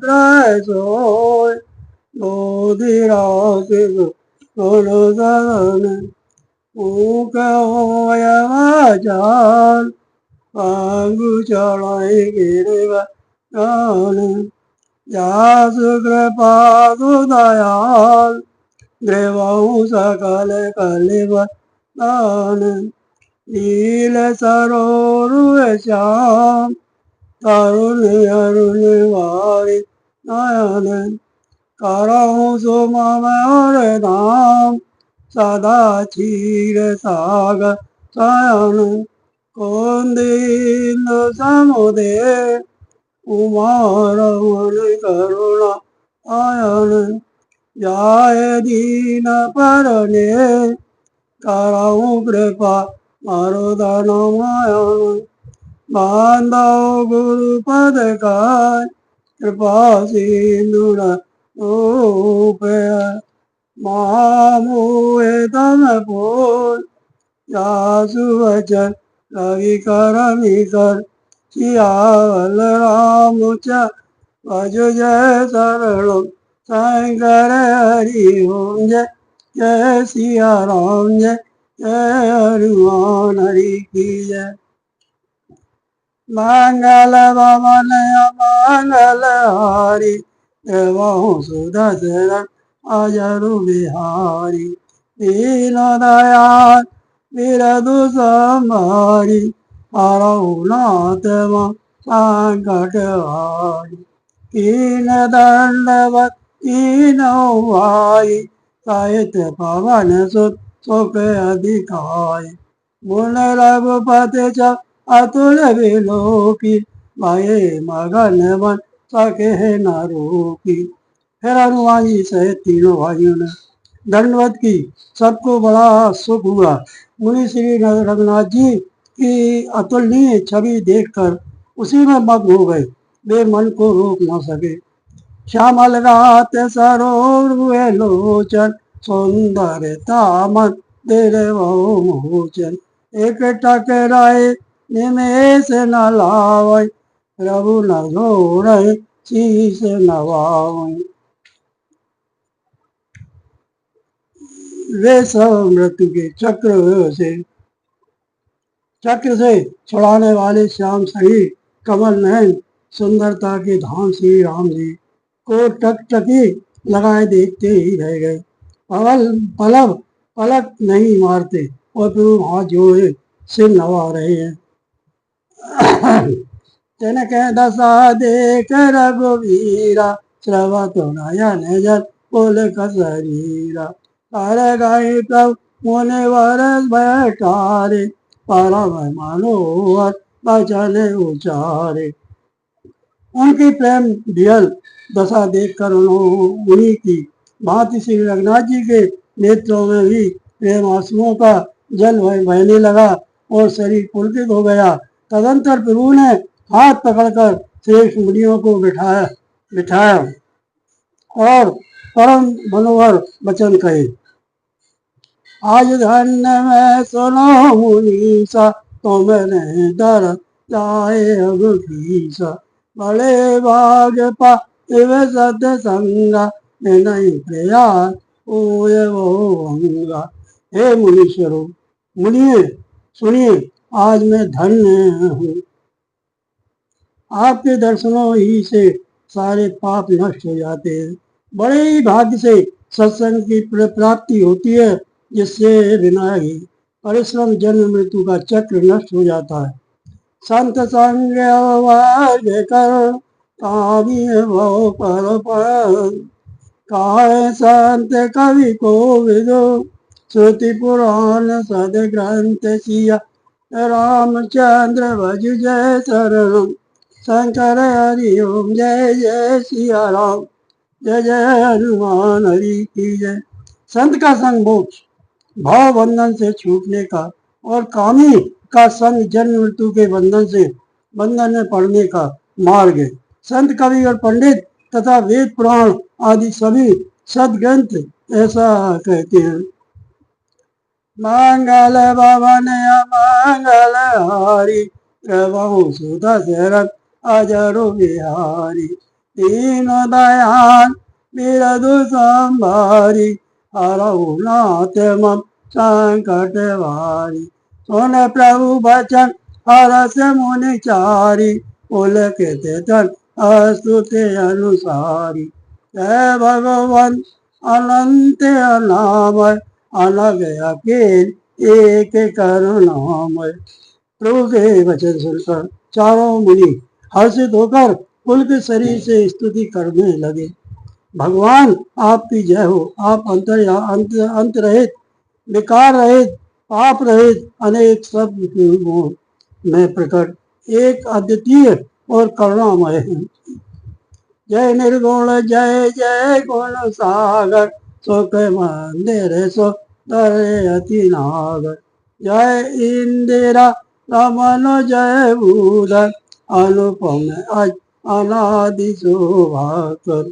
soy bodhira siva solo uka oya vajan pangu chalai giriva jane jasu kripa sudayal devahu sakale kaliva jane नील सरोरु श्याम तरुण अरुण वारी नयन करहु सुमन नाम सदा क्षीर सागर शयन कुंदीन समुदे उमा रमण करुणा ion जाय दीन परने करहु कृपा मरुदन मायन बांधव गुरुपद का कृपा सिंधु रूपय महामोहे तम पोल जासु वचन रवि कर मिकर सियावल राम च भज जय शरण शंकर हरि ओम जय जय सिया राम जय जय हनुमान हरि की जय मंगल भवन मंगल हारी देवहु सुदशरण अजरु बिहारी दीन दयाल विरदु संहारी हरहु नाथ संकट हारी तीन दंडवत तीनों भाई सहित पवन सुत सुख अधिकारी मुन रघुपति च अतुल विलोकी भये मगन मन सके न रोकी। फिर हनुमान जी सहित तीनों भाइयों ने दंडवत की। सबको बड़ा सुख हुआ। मुनि श्री रघुनाथ जी की अतुलनीय छवि देखकर उसी में मग्न हो गए। वे मन को रोक न सके। श्यामल रात सरोवर हुए लोचन सुंदरता मन तेरे मोचन एक टकराए निमेष न लावै प्रभु न जोड़ै शीस नवावै। वे सब मृत्यु के चक्र से छुड़ाने वाले श्याम सही कमल नयन सुंदरता के धाम श्री राम जी को टकटकी लगाए देखते ही रह गए। पलक नहीं मारते और प्रभु हाथ जोड़े सिर नवा रहे हैं। तिनक दशा देख रघुवीरा श्रवत नयन जल बोल कसरीरा कर गए प्रभु मुनि वर बैठारे परम मनोहर बचन उचारे। उनकी प्रेम दियल दशा देखकर उन्हीं की भांति श्री रघुनाथ जी के नेत्रों में भी प्रेम आंसुओं का जल बहने लगा और शरीर पुलकित हो गया। तदंतर प्रभु ने हाथ पकड़कर श्रेष्ठ मुनियों को बिठाया और परम मनोहर वचन कहे। आज धन्य मैं सुनो मुनीसा तुमने दर जाए अब कीसा बड़े भाग पा सत्य संगा नहीं प्रयास ओय वो अंगा। हे मुनीश्वरों मुनिये सुनिए, आज मैं धन्य हूँ। आपके दर्शनों ही से सारे पाप नष्ट हो जाते हैं। बड़े ही भाग्य से सत्संग की प्राप्ति होती है, जिससे बिना ही परिश्रम जन्म मृत्यु का चक्र नष्ट हो जाता है। संत संग कर कामी भव पर काय संत कवि को विदो श्रुति पुराण सद ग्रंथ सिया रामचंद्र भज जय शरण शंकर हरि ओम जय जय सिया राम जय जय हनुमान हरि की जय। संत का संग मोक्ष भाव बंधन से छूटने का और कामी का संग जन्म मृत्यु के बंधन में पड़ने का मार्ग है। संत कवि और पंडित तथा वेद पुराण आदि सभी सदग्रंथ ऐसा कहते हैं। मंगल भवन मंगल हारी प्रभु सुदशरथ अजरु बिहारी तीनों दयाल बिरदु संभारी हरऊ नाथ मम संकट वारी। सुन प्रभु बचन हरस मुनि चारी पुलकित तन स्तुति अनुसारी। जय भगवान अनंत अनामय अनग अकेल एक करुणामय। प्रभु के वचन सुनकर चारों मुनि हर्षित होकर पुलकित शरीर से स्तुति करने लगे। भगवान आपकी जय हो। आप अंत रहित, विकार रहित, पाप रहित, अनेक शब्द गुण में प्रकट, एक अद्वितीय और करुणामय है। जय निर्गुण जय जय गुण सागर सुख मंदिर सो तरे अति नागर। जय इंदिरा रमन जय भूधर अनुपम अज अनादि शोभाकर।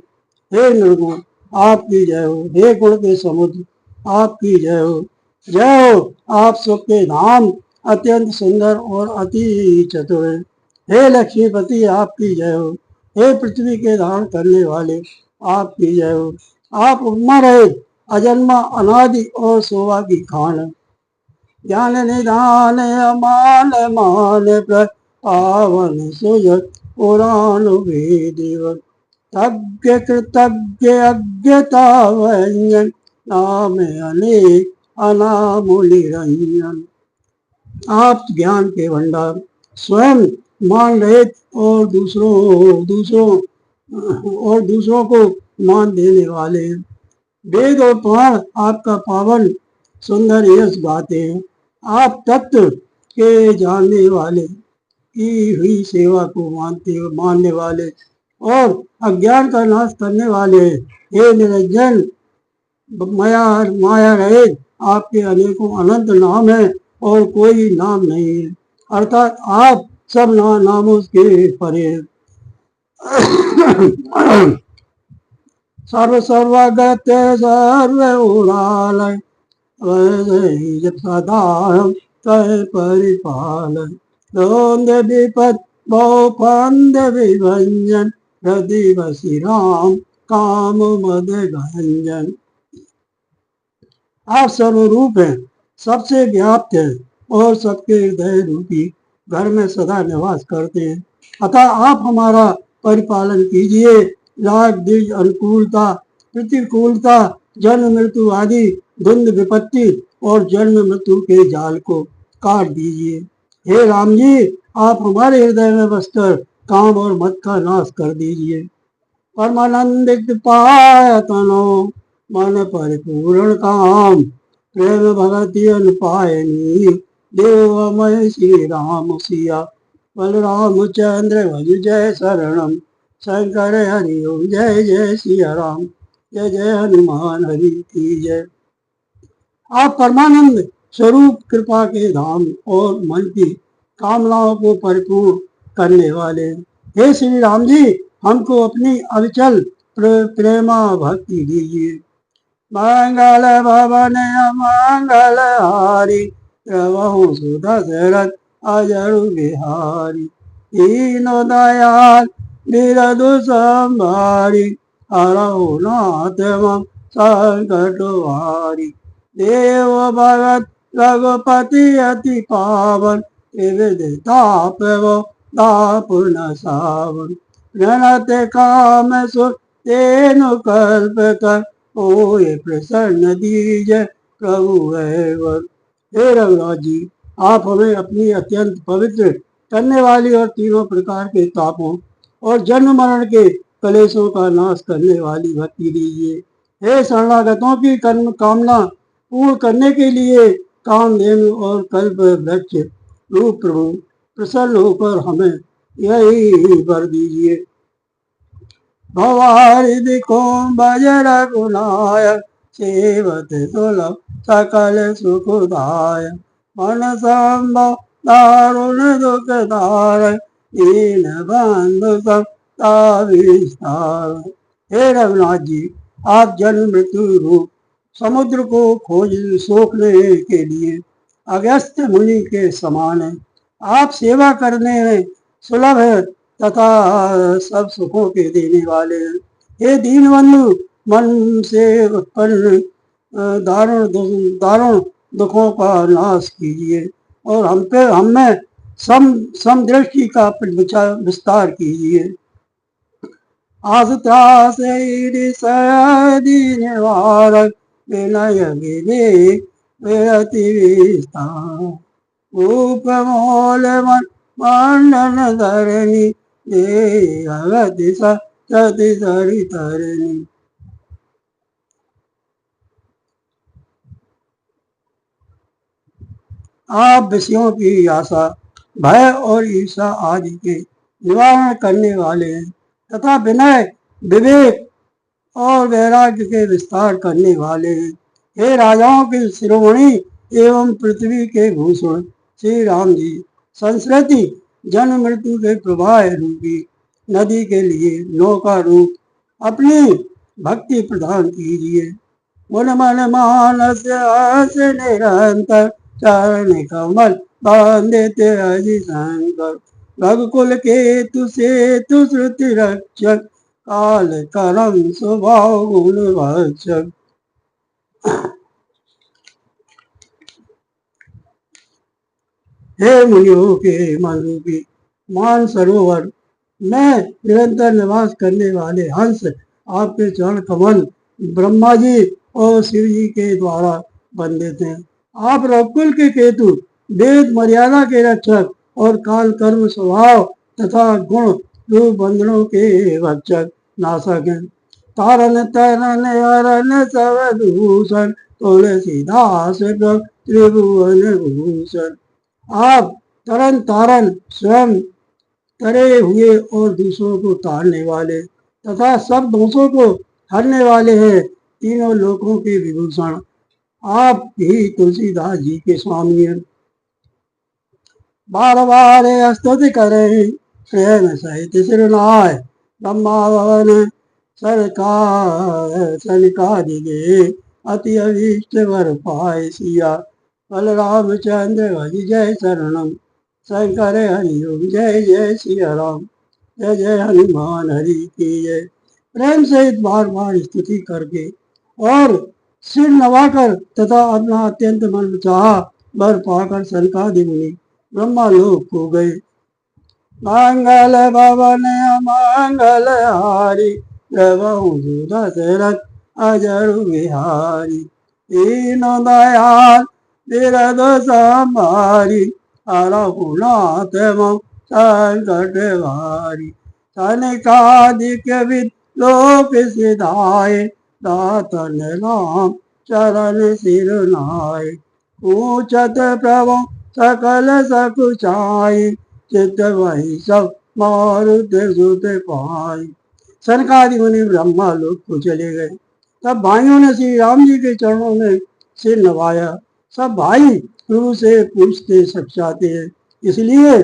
हे निर्गुण आपकी जय हो। हे गुण के समुद्र आपकी जय हो। जय हो। आप सबके धाम अत्यंत सुंदर और अति चतुर है। हे लक्ष्मीपति आपकी जय हो। हे पृथ्वी के धारण करने वाले आपकी जय हो। आप उपमा रहित, अजन्मा, अनादि और शोभा की खान है। ज्ञान निधान अमान मान पावन सुजत पुराण वेदिवत। तज्ञ कृतज्ञ अज्ञता व्यंजन नाम अनेक अनामूलि रंजन। आप ज्ञान के भंडार, स्वयं मान रहित और दूसरों को मान देने वाले हैं। वेद और पुराण आपका पावन सुंदर यश गाते हैं। आप तत्व के जानने वाले, की हुई सेवा को मानने वाले और अज्ञान का नाश करने वाले। हे निरंजन माया रहित आपके अनेकों अनंत नाम है और कोई नाम नहीं है, अर्थात आप सब नामों के परे। सर्व सर्वगत सर्व उड़ालय सदा कह परिपालय। द्वंद विपद बहुफंद विभंजन हृदय वसी राम काम मद गंजन। आप सर्वरूप हैं, सबसे व्याप्त हैं और सबके हृदय रूपी घर में सदा निवास करते हैं। अतः आप हमारा परिपालन कीजिए। लाख द्विज अनुकूलता, प्रतिकूलता, जन्म मृत्यु आदि द्वंद विपत्ति और जन्म मृत्यु के जाल को काट दीजिए। हे राम जी, आप हमारे हृदय में बसकर काम और मत का नाश कर दीजिए। परमानंदित पायतनो मन परिपूर्ण काम प्रेम भगति अनुपायनी देवमय श्री राम सिया बलराम चंद्र भज जय शरणम शंकर हरि ओम। जय जय सिया राम, जय जय हनुमान हरि की जय। आप परमानंद स्वरूप, कृपा के धाम और मन की कामनाओं को परिपूर्ण करने वाले। हे श्री राम जी, हमको अपनी अविचल प्रेमा भक्ति दीजिए। मंगल भवन मंगल हारी प्रभु सुदशरथ अजरु बिहारी। तीनों दयाल बिरदु संभारी हरऊ नाथ मम संकट वारी। देव भगत रघुपति अति पावन त्रिविध ताप वो दापुन सावन। प्रणत काम सुर तेनु कल्प कर ओए प्रसन्न दीज प्रभु एवर। हे रघुनाथ जी, आप हमें अपनी अत्यंत पवित्र करने वाली और तीनों प्रकार के तापों और जन्म मरण के कलेशों का नाश करने वाली भक्ति दीजिए। हे शरणागतों की कर्म कामना पूर्ण करने के लिए कामधेनु और कल्प वृक्ष रूप प्रभु प्रसन्न होकर हमें यही वर दीजिए। भवारिधि को बजर गुनायक सेवत सुलभ सकल सुखदाय। मन संभव दारुण दुख दार दीन बंधु सब विस्तार। हे रघुनाथ जी, आप जन्म मृत्यु रूप समुद्र को खोज सोखने के लिए अगस्त्य मुनि के समान है। आप सेवा करने में सुलभ है तथा सब सुखों के देने वाले हैं। हे दीनबंधु, मन से उत्पन्न दारुण दुखों का नाश कीजिए और हम में समदृष्टि का विस्तार कीजिए। आसुत्रास निवारक विनय विवेक विरति विस्तार उपमोल मंडन धरणी अगति सति सरितरणी। आप विषयों की आशा, भय और ईर्षा आदि के निवारण करने वाले हैं तथा विनय, विवेक और वैराग्य के विस्तार करने वाले हैं। हे राजाओं के शिरोमणि एवं पृथ्वी के भूषण श्री राम जी, संस्कृति जन्म मृत्यु के प्रवाह रूपी नदी के लिए नौका रूप अपनी भक्ति प्रदान कीजिए। मन मन मानस निरंतर चरण कमल बांधे अजि शंकर रघुकुल के तु श्रुति रक्षक काल करम स्वभाव गुण भक्षक। हे मुनियों के मन रूपी मान सरोवर में निरंतर निवास करने वाले हंस आपके चरण कमल ब्रह्मा जी और शिव जी के द्वारा वंदित हैं। आप रघुकुल के केतु, वेद मर्यादा के रक्षक और काल कर्म स्वभाव तथा गुण रूप बंधनों के रक्षक नाशक हैं। तारन तरन हरन सब दूषण तुलसीदास त्रिभुवन भूषण। आप तरन तारन स्वयं तरे हुए और दूसरों को तारने वाले तथा सब दोषों को हरने वाले हैं, तीनों लोकों के विभूषण। आप ही तुलसीदास जी के स्वामी हैं। बार बार स्तुति करें प्रेम सहित सिरनाय ब्रह्मा भवन सरकार सनिकादिगे अति अभीष्ट वर पाए सिया बलराम चंद्र हरि जय शरणम शंकर हरि ओम जय जय सिया राम जय जय हनुमान हरि की जय। प्रेम सहित बार बार स्तुति करके और सिर नवाकर तथा अपना अत्यंत मन चाहा वर पाकर सनकादि मुनि ब्रह्मा लोक को गए। मंगल भवन मंगल हारी प्रभु दशरथ अजर बिहारी तीनों दयाल बिरद संभारी हरहुनाथ संकट भारी सनिकादिक विद लोक सिधाए दातन राम चरण सिर नाय पूछत प्रभु सकल सकुचाई चित्त वही सब मारुत सुत पाई। सनकादि मुनि ब्रह्मा लोक को चले गए। तब भाइयों ने श्री राम जी के चरणों में सिर नवाया। सब भाई प्रभु से पूछते सचाते हैं, इसलिए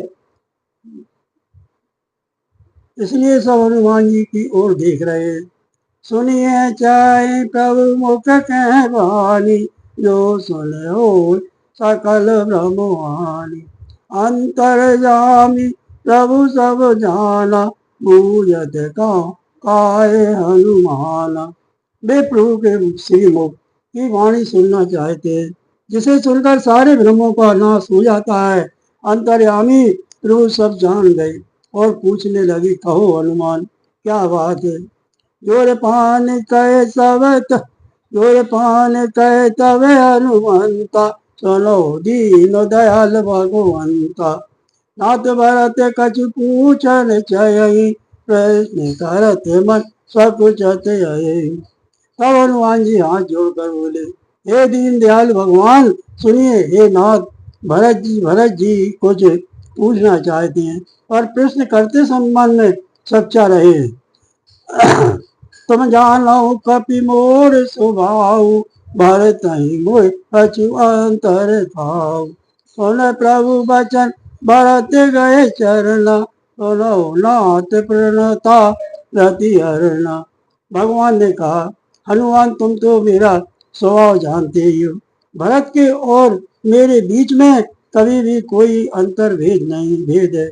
सब हनुमान जी की ओर देख रहे हैं। सुनिए चाहे प्रभु मुख कह वाणी जो सुने हो सकल ब्रह्मवाणी अंतर्जामी प्रभु सब जाना बूझत काय हनुमाना। वे प्रभु के श्रीमुख की वाणी सुनना चाहते हैं जिसे सुनकर सारे भ्रमों का नाश हो जाता है। अंतर्यामी प्रभु सब जान गए और पूछने लगे, कहो हनुमान क्या बात है। जोर पान कहे तब हनुमंता सुनो दीन दयाल भगवंता नाथ भरत कछु पूछन चयहि प्रश्न करत मन सकुचत यही। तब हनुमान जी हाथ जोड़कर बोले, हे दीन दयाल भगवान सुनिए। हे नाथ, भरत जी कुछ पूछना चाहते हैं और प्रश्न करते संबंध में सच्चा रहे। तुम जानो कपि मोर स्वभाव भरत ही मोह कछु अंतर भाव सुन प्रभु बचन भरत गए चरना सुनो नाथ प्रणता रति हरना। भगवान ने कहा, हनुमान तुम तो मेरा स्वभाव जानते ही हो। भरत के और मेरे बीच में कभी भी कोई अंतर भेद है।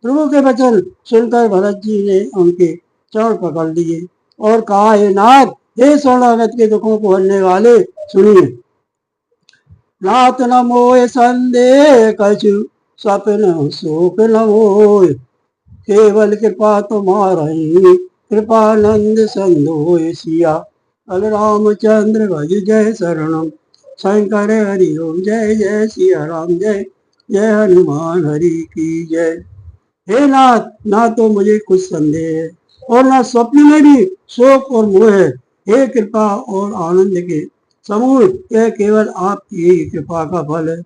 प्रभु के वचन सुनकर भरत जी ने उनके चरण पकड़ लिए और कहा, हे नाथ, हे शरणागत के दुखों को हरने वाले, सुनिए। नाथ न मोय संदेह कछु, स्वप्न सुख न मोय, केवल कृपा तुम्हारी, कृपानंद संदोय सिया। बलरामचंद्र भज जय शरणम, शंकर हरि ओम जय जय सिया राम, जय जय हनुमान हरि की जय। हे नाथ, ना तो मुझे कुछ संदेह है और ना स्वप्न में भी शोक और मोह है। हे कृपा और आनंद के समूह, यह केवल आपकी ही कृपा का फल है।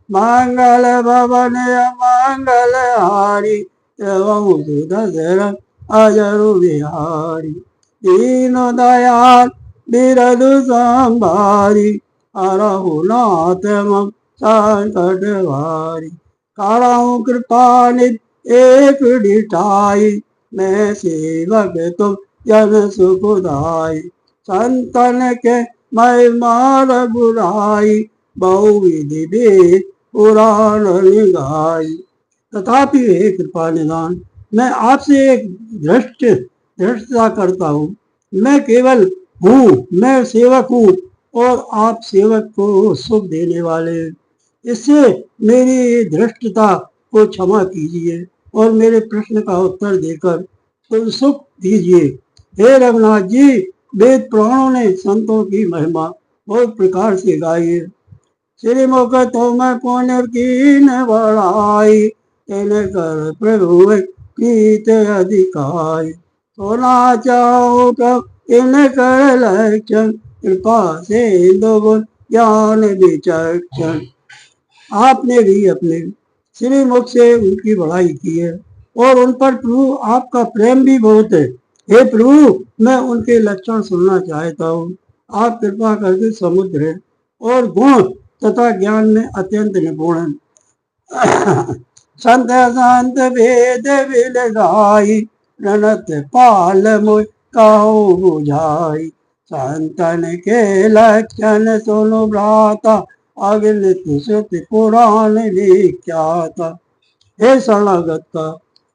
मंगल भवन मंगल हारी, एवं सुदशरथ अजरु बिहारी। दीन दयाल बिरदु संभारी, हरहु नाथ मम संकट भारी। करहु कृपा निधि एक डिठाई, मैं सेवक तुम जन सुखदाई। संतन के महिमा रघुराई, बहुविधि वेद पुराण गाई। तथापि हे कृपा निदान, मैं आपसे एक दृष्टता करता हूँ। मैं केवल हूँ, मैं सेवक हूँ और आप सेवक को सुख देने वाले हैं। इससे मेरी धृष्टता को क्षमा कीजिए और मेरे प्रश्न का उत्तर देकर तुम सुख दीजिए। हे रघुनाथ जी, वेद पुराणों ने संतों की महिमा बहुत प्रकार से गाई है। श्री मुख तुम पुण्य कीन बढ़ाई, इन कर प्रभु प्रीत अधिकाई। सोना चाहो कब इन कर लक्षण, कृपा से दुगुण ज्ञान विचक्षण। आपने भी अपने श्री मुख से उनकी बड़ाई की है और उन पर प्रभु आपका प्रेम भी बहुत है। हे प्रभु, मैं उनके लक्षण सुनना चाहता हूँ। आप कृपा करके समुद्र है और गुण तथा ज्ञान में अत्यंत निपुण है। संत संत वेद विल गाई, प्रणत पाल मुझ कहो बुझाई। संतन के लक्षण सुनो भ्राता, अगलित श्रुति पुराण विख्याता। हे शरणागत का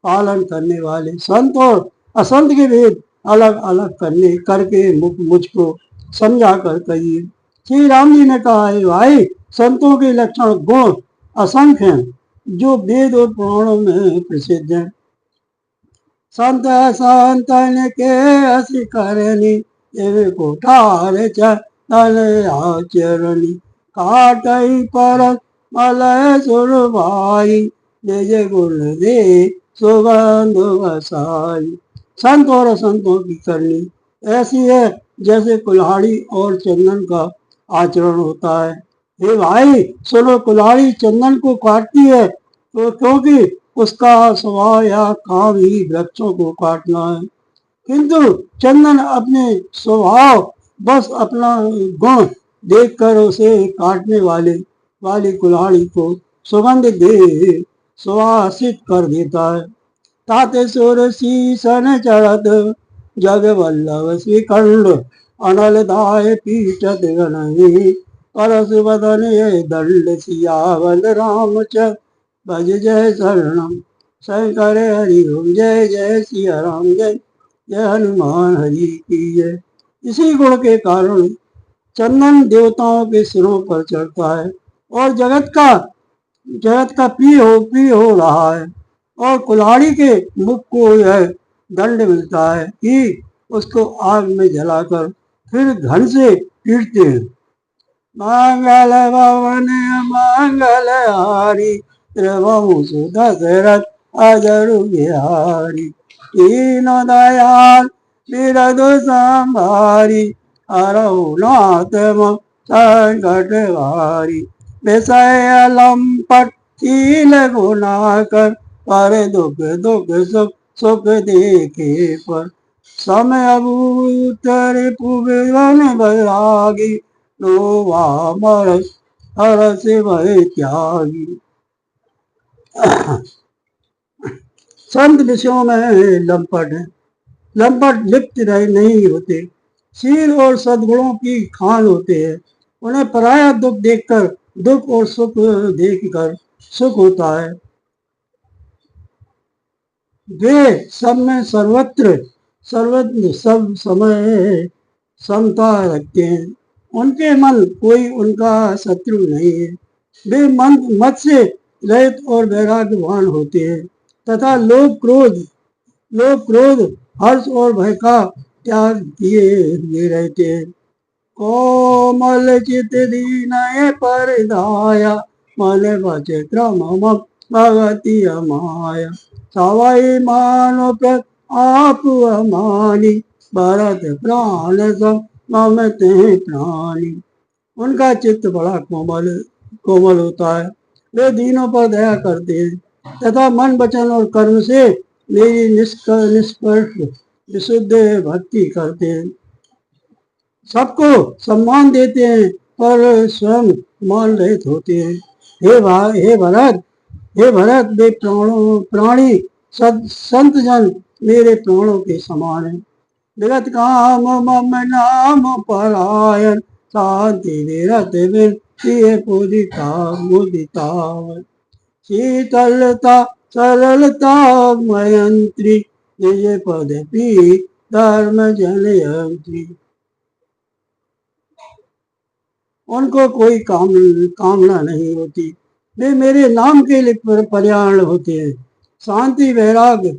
पालन करने वाले, संत और असंत के भेद अलग अलग करने करके मुझको समझा कर कहिए। श्री राम जी ने कहा है, भाई, संतों के लक्षण गुण असंख्य हैं, जो वेद और पुराणों में प्रसिद्ध हैं। संत संतन के असी करनी, एवे कोठार चल आचरणी। काटई परस मलय सुर भाई, निज गुण दे सुगंध वसाई। संत और असंतों की करनी ऐसी है जैसे कुल्हाड़ी और चंदन का आचरण होता है। हे भाई सुनो, कुल्हाड़ी चंदन को काटती है तो क्योंकि उसका स्वभाव या काम ही वृक्षों को काटना है, किंतु चंदन अपने स्वभाव बस अपना गुण देखकर उसे काटने वाली कुल्हाड़ी को सुगंध दे सुवासित कर देता है। ताते सुर शीसन चढ़त, जग वल्लभ श्रीखंड, अनल दाय पीटत गणही। परस बदन ये दंड, सियावल राम च भज जय शरणम। शंकर हरि ओम जय जय सिया राम, जय जय हनुमान हरि की जय। इसी गुण के कारण चंदन देवताओं के सिरों पर चढ़ता है और जगत का प्रिय हो रहा है। और कुल्हाड़ी के मुख को यह दंड मिलता है कि उसको आग में जलाकर फिर घन से पीटते हैं। मंगल भवन मंगल हारी, त्रिभुवन सुदशरथ अजरु बिहारी। दीन दयाल बिरदु संभारी, हरहु नाथ मम संकट भारी। विषय लंपट शील गुना कर, पर दुख दुख सुख सुख देखे पर। समय अभूतर पुवन बैरागी, नोवा मर हर से भय त्यागी। संत विषयों में लंपट है, लंपट लिप्त नहीं होते, शील और सद्गुणों की खान होते हैं। उन्हें पराया दुख देखकर, दुख और सुख देखकर सुख होता है। वे सब में सर्वत्र सर्वत्र सब समय समता रखते हैं। उनके मन कोई उनका शत्रु नहीं है। वे मन मत से रहित और वैराग्यवान होते हैं तथा लोभ क्रोध हर्ष और भय का त्याग किए हुए रहते हैं। कोमल चित दीनय परदाया मन वचित्र मम भगति अमाया सवै मानो प्रत आप अमानी भरत प्राण सब मम ते प्राणी। उनका चित्त बड़ा कोमल होता है। वे दीनों पर दया करते हैं तथा मन वचन और कर्म से मेरी निष्पर्श विशुद्ध भक्ति करते हैं। सबको सम्मान देते हैं पर स्वयं मान रहित होते हैं। हे भरत वे प्राणी संत जन मेरे प्राणों के समान है। विगत काम मम नाम परायण शांति विरत बिन मुदिता शीतलता सरलता मयंत्री निज पद पी धर्म जनयंत्री। उनको कोई कामना नहीं होती। वे मेरे नाम के लिए पर्याण होते हैं। शांति वैराग्य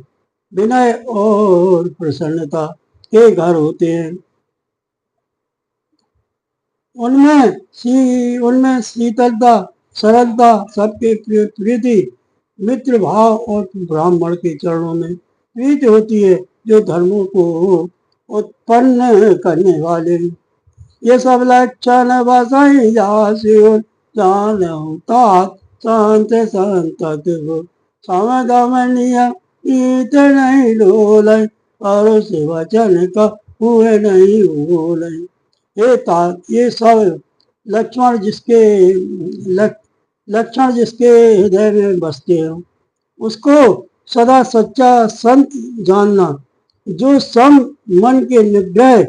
विनय और प्रसन्नता के घर होते हैं। उनमें शीतलता सरलता सबके प्रीति मित्र भाव और ब्राह्मण के चरणों में प्रीति होती है जो धर्मों को उत्पन्न करने वाले हैं। ये सब लक्षण बसई जासु जानहु तात संत संतत हो समदमनीय ईत नहीं डोलय परुष वचन का हुए नहीं बोलय। ये तात ये सब लक्षण जिसके हृदय में बसते हैं उसको सदा सच्चा संत जानना, जो सम मन के निग्रह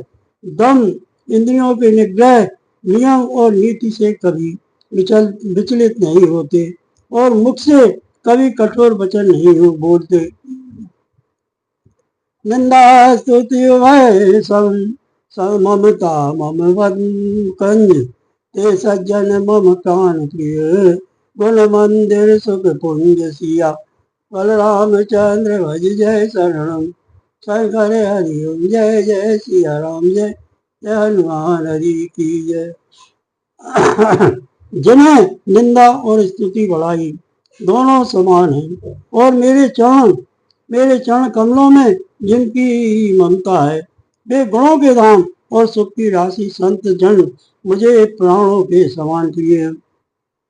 दम इंद्रियों के निग्रह नियम और नीति से कभी विचलित नहीं होते और मुख से कभी कठोर वचन नहीं बोलते। निंदा स्तुति भय सब ममता मम कंज ते सज्जन मम कान प्रिय गुण मंदिर सुख पुंज सिया बलराम चंद्र भज जय शरणम शंकर हरि ओम जय जय सिया राम जय जय हनुमान हरि की जय। जिन्हें निंदा और स्तुति बढ़ाई दोनों समान हैं और मेरे चरण कमलों में जिनकी ममता है वे गुणों के धाम और सुख की राशि संत जन मुझे प्राणों के समान प्रिय।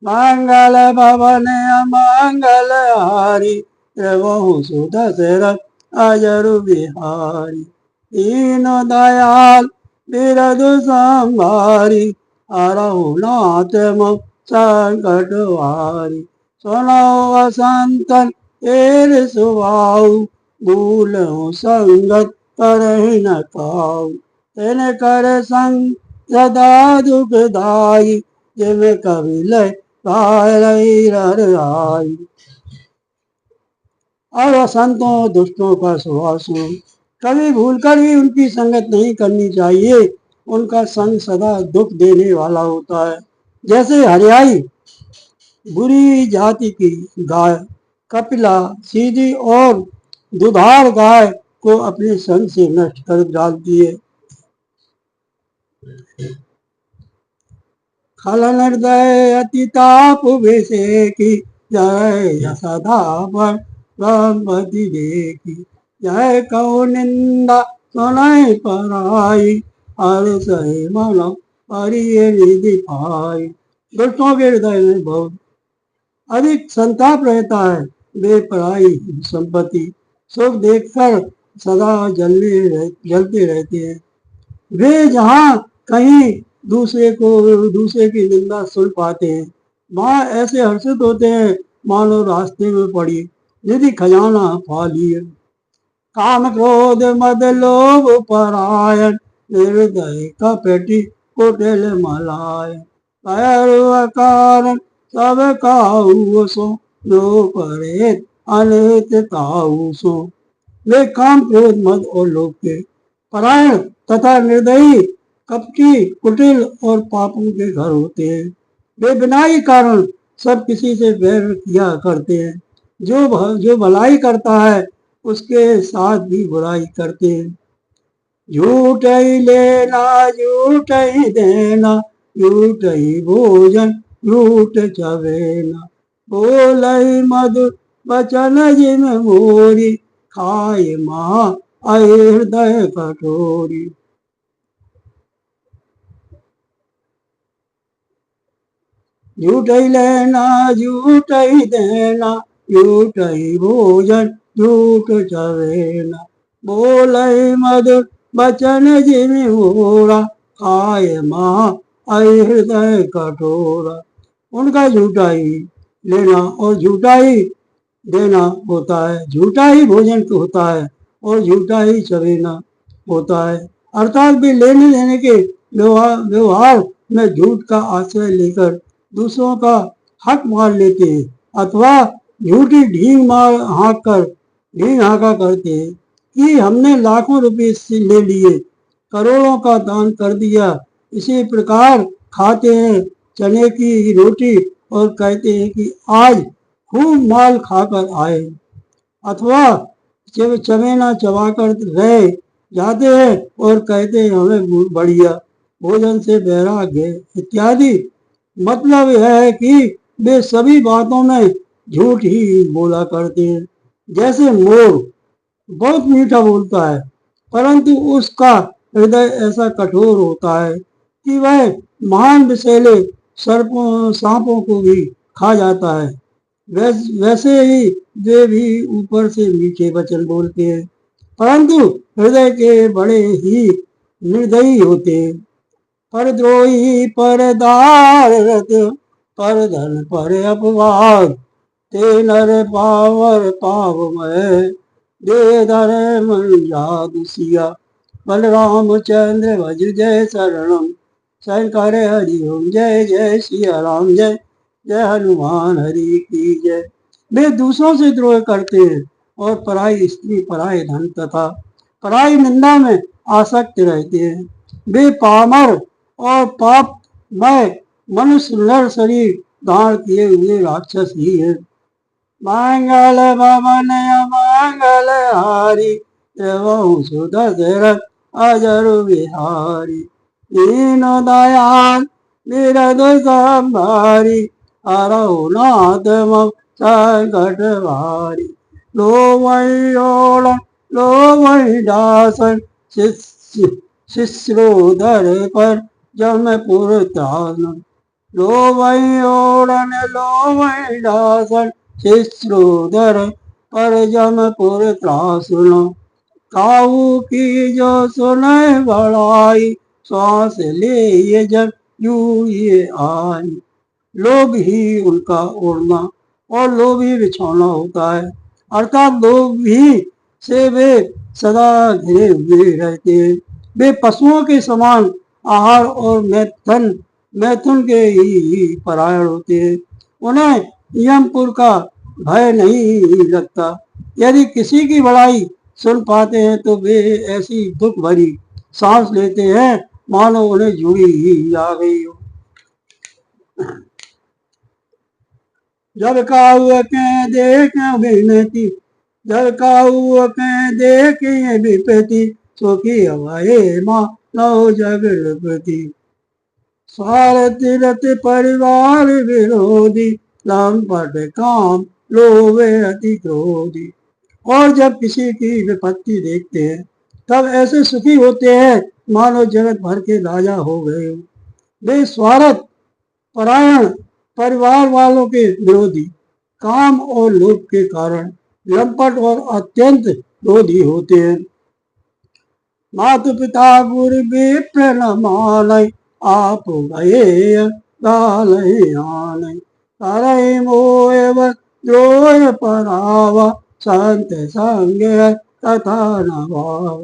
मंगल भवन अमंगल हारी प्रभु सुदशरथ अजरु बिहारी दीन दयाल बिरदु संभारी हरहु नाथ मम संकट हारी सुनो वसंतन एर सुभाऊ भूलहु संगत करहि न काऊ तेने कर संग सदा दुखदाई जिम कवि लय आई। और संतों दुष्टों का स्वभाव सुनो, कभी भूलकर भी उनकी संगत नहीं करनी चाहिए। उनका संग सदा दुख देने वाला होता है। जैसे हरियाई बुरी जाति की गाय कपिला सीधी और दुधार गाय को अपने संग से नष्ट कर डालती है। खलन हृदय अति ताप वैसे की जय यशोदा पर ब्रह्मति देखी जय कहो निंदा सुनाई पराई हर सही मन परिये विधि पाई। दुष्टों के हृदय में बहुत अधिक संताप रहता है। वे पराई संपत्ति सुख देखकर सदा जलते रहते हैं। वे जहाँ कहीं दूसरे की निंदा सुन पाते हैं वहाँ ऐसे हर्षित होते हैं मानो रास्ते में पड़ी निधि खजाना पा लिए। काम क्रोध मद लोभ परायण निर्दय कपटी कुटिल मलायन कारण सब काऊ सो जो परे अनित ताऊ सो। वे काम, क्रोध, मद और लोभ के परायण तथा निर्दयी, कपटी, कुटिल और पापों के घर होते हैं। वे बिना ही कारण सब किसी से बैर किया करते हैं। जो भलाई करता है उसके साथ भी बुराई करते हैं। झूठ ही लेना, झूठ ही देना, झूठ ही भोजन, झूठ चवेना, बोलई मधुर बचन जिन मोरी, खाए महा हृदय कठोरी। झूठ ही लेना, झूठ ही देना, झूठ ही भोजन, झूठ चवेना, बोलई मधुर बचन जिन मोरा, खाए महा हृदय कठोरा। उनका झूठा ही लेना और झूठा ही देना होता है, झूठा ही भोजन होता है और झूठा ही चवेना होता है। अर्थात वे लेने देने के व्यवहार में झूठ का आश्रय लेकर दूसरों का हक मार लेते हैं अथवा झूठी ढींग हाका करते हैं कि हमने लाखों रुपए ले लिए, करोड़ों का दान कर दिया। इसी प्रकार खाते हैं चने की रोटी और कहते हैं कि आज खूब माल खाकर आए, अथवा जब चमेना चबाकर रह जाते हैं और कहते हैं हमें बढ़िया भोजन से वैराग्य इत्यादि। मतलब यह है कि वे सभी बातों में झूठ ही बोला करते हैं। जैसे मोर बहुत मीठा बोलता है परंतु उसका हृदय ऐसा कठोर होता है कि वह महान विषैले सांपों को भी खा जाता है। वैसे ही वे भी ऊपर से मीठे वचन बोलते हैं परंतु हृदय के बड़े ही निर्दयी होते हैं। परद्रोही, परदारत, पर धन, पर अपवाद, ते नर पावर पावमय, दे धर मन जादू सिया, बलराम चंद्र भज जय शरणम, शंकर हरि ओम, जय जय सिया राम, जय जय हनुमान हरि की जय। वे दूसरों से द्रोह करते हैं और पराई स्त्री, पराई धन तथा पराई निंदा में आसक्त रहते हैं। वे पामर और पापमय मनुष्य नर शरीर धारण किए हुए राक्षस ही है। मंगल भवन मंगल हारी, सुदशरथ अजर बिहारी, दीन दयाल निरद संभारी, हरहु नाथ मम संकट भारी। लो वही ओढ़, लो वही दासन, शिष्योधर पर जमपुर तान। लो वही ओढ़न, लो वही दासन, शिष्योधर पर जमपुर त्रासुन। काऊ की जो सुने बड़ाई, श्वास ले ये जब यूं ये आई। लोभ ही उनका ओढ़ना और लोभ ही बिछौना होता है, अर्थात लोभ ही से वे सदा घिरे हुए रहते हैं। वे पशुओं के समान आहार और मैथुन के ही परायण होते हैं। उन्हें यमपुर का भय नहीं लगता। यदि किसी की बड़ाई सुन पाते हैं तो वे ऐसी दुख भरी सांस लेते हैं मानो उन्हें जुड़ी ही आ गई हो। जब काऊ के देख विनती, जब काऊ के देख विपति, सुखी हवाए माँ नौ जगति। स्वार्थी रत परिवार विरोधी, लंपट काम लोभे अति क्रोधी। और जब किसी की विपत्ति देखते हैं तब ऐसे सुखी होते हैं मानो जगत भर के राजा हो गए हो। वे स्वार्थ परायण, परिवार वालों के विरोधी, काम और लोभ के कारण लंपट और अत्यंत क्रोधी होते हैं। मातु पिता गुरु विप्र न मानय, आप भये गालय तारय मोह द्रोह परावा, संत संग तथा न भाव।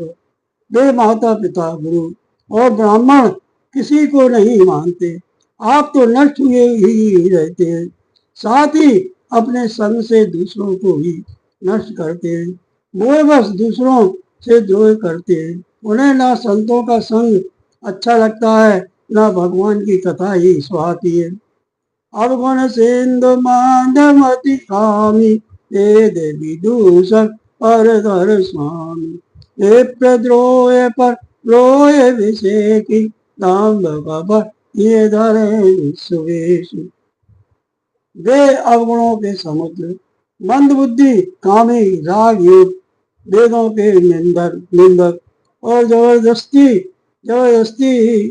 वे माता पिता गुरु और ब्राह्मण किसी को नहीं मानते, आप तो नष्ट हुए ही रहते हैं, साथ ही अपने संग से दूसरों को भी नष्ट करते हैं। वो बस दूसरों से द्रोह करते हैं। उन्हें ना संतों का संग अच्छा लगता है, ना भगवान की कथा ही सुहाती है। अवगुण सिंधु मांधमति कामी, वेद विदूषण पर धर स्वामी। हे प्रद्रोह पर रोय विषेकी, दाम बाबा ये धरे विश्वेशु। वे अवगुणों के समुद्र, मंद बुद्धि, कामी, राग युक्त, वेदों के निंदक और जबरदस्ती जबरदस्ती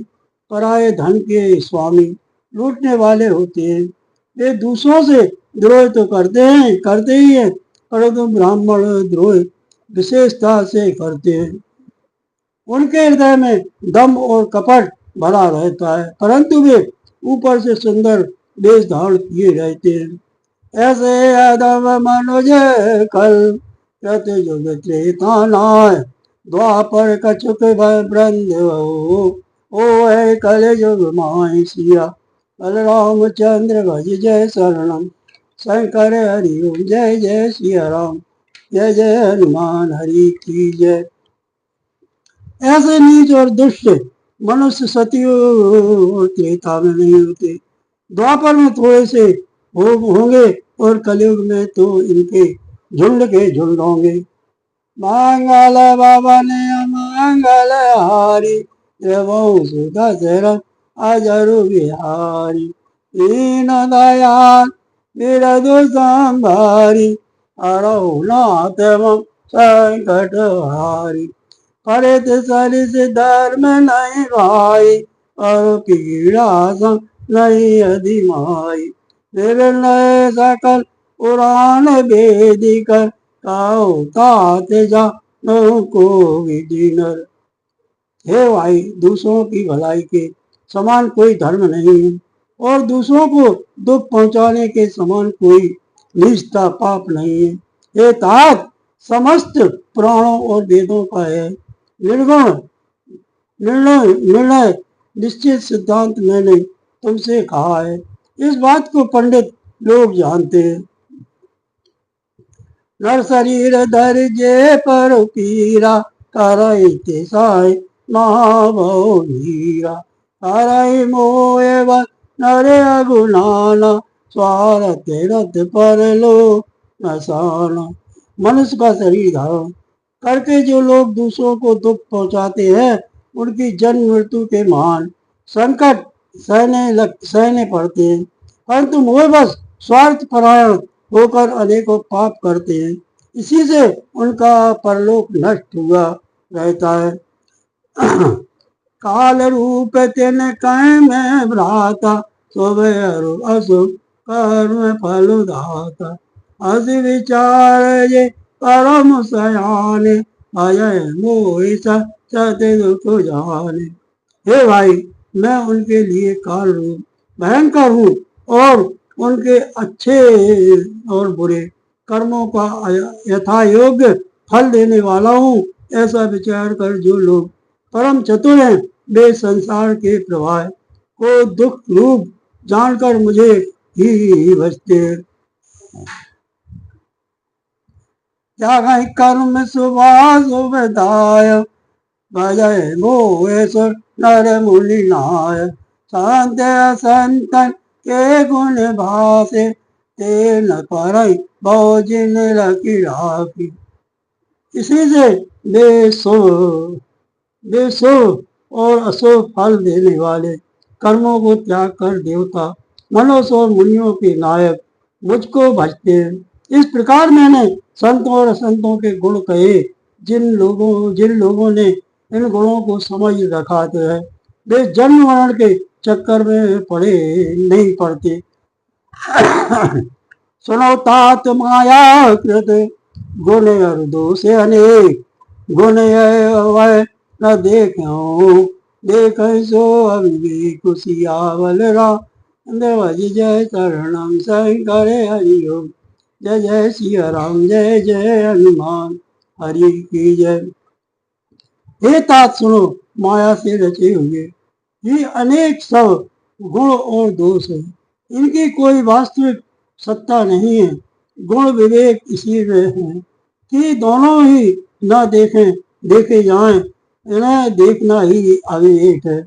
पराये धन के स्वामी, लूटने वाले होते हैं। वे दूसरों से द्रोह तो करते ही हैं, परंतु ब्राह्मण द्रोह विशेषता से करते हैं। उनके हृदय में दम और कपट भरा रहता है, परंतु वे ऊपर से सुंदर वेश धारण किए रहते हैं। ऐसे यादव मनुज कल प्रति युग त्रेता नाय, द्वापर कछुक वृंद ओ है कल युग माय सिया। बलरामचंद्र भज जय शरणम, शंकर हरि ओम जय जय सिया राम, जय जय हनुमान हरि की जय। ऐसे नीच और दुष्ट मनुष्य सतयुग और त्रेता में नहीं होते, द्वापर में थोड़े से होंगे और कलयुग में तो इनके झुंड के झुंड होंगे। मंगल बाबा ने मंगल हारी, सुधा चरण अजरु बिहारी। दीन दयाल विरधु संभारी, हरौ नाथ मम संकट हारी। परित सरिस धर्म नहीं भाई, और पीड़ा सम नहीं अधिमाई। निर्णय सकल पुराण वेदिक, काऊ तात जा को विधि नर। हे भाई, दूसरों की भलाई के समान कोई धर्म नहीं है, और दूसरों को दुख पहुंचाने के समान कोई निष्ठा पाप नहीं है। हे तात, समस्त पुराणों और वेदों का है निर्गुण निर्णय निश्चित सिद्धांत मैंने तुमसे कहा है। इस बात को पंडित लोग जानते हैं। नर शरीर धर जे पर पीरा, करई साय महाभव वीरा। करई मोए नरे अगुनाना, स्वार्थ रथ पर लो नसाना। मनुष्य का शरीर धारण करके जो लोग दूसरों को दुख पहुंचाते हैं, उनकी जन्म मृत्यु के महान संकट सहने पड़ते हैं, परंतु मोहबस स्वार्थ परायण होकर अनेकों पाप करते हैं। इसी से उनका परलोक नष्ट हुआ रहता है। काल रूप तेन कह में भ्राता, सुबह अशुभ कर्म फल दाता। अस विचार ये परम सयाने, अजय मोहि सत्य दुख जाने। हे भाई, मैं उनके लिए काल रूप भयंकर हूँ, और उनके अच्छे और बुरे कर्मों का यथा योग्य फल देने वाला हूँ। ऐसा विचार कर जो लोग परम चतुर हैं, वे संसार के प्रवाह को दुख रूप जानकर मुझे ही भजते हैं। त्याग कर्म शुभ दाय, भजय मोहेश्वर नर मुनि नाय। संत संतन के गुण भाषे, ते न परई बहु जिन रखी राखी। इसी से वे शुभ और अशुभ फल देने वाले कर्मों को त्याग कर देवता, मनुष्य और मुनियों के नायक मुझको भजते हैं। इस प्रकार मैंने संतों और असंतों के गुण कहे। जिन लोगों ने इन गुणों को समझ रखा है, वे जन्म मरण के चक्कर में नहीं पड़ते। सुनो तात माया कृत, गुण और दोष अनेक। गुण वह न देख सो अविवेक सियावल राम। जय शरणम शंकर हरि ओम, जय जय सिया राम, जय जय हनुमान हरि की जय। हे तात सुनो, माया से रचे हुए ये अनेक सब गुण और दोष है, इनकी कोई वास्तविक सत्ता नहीं है। गुण विवेक इसी में है, कि दोनों ही न देखें देखे जाएं, इन्हें देखना ही अविवेक है।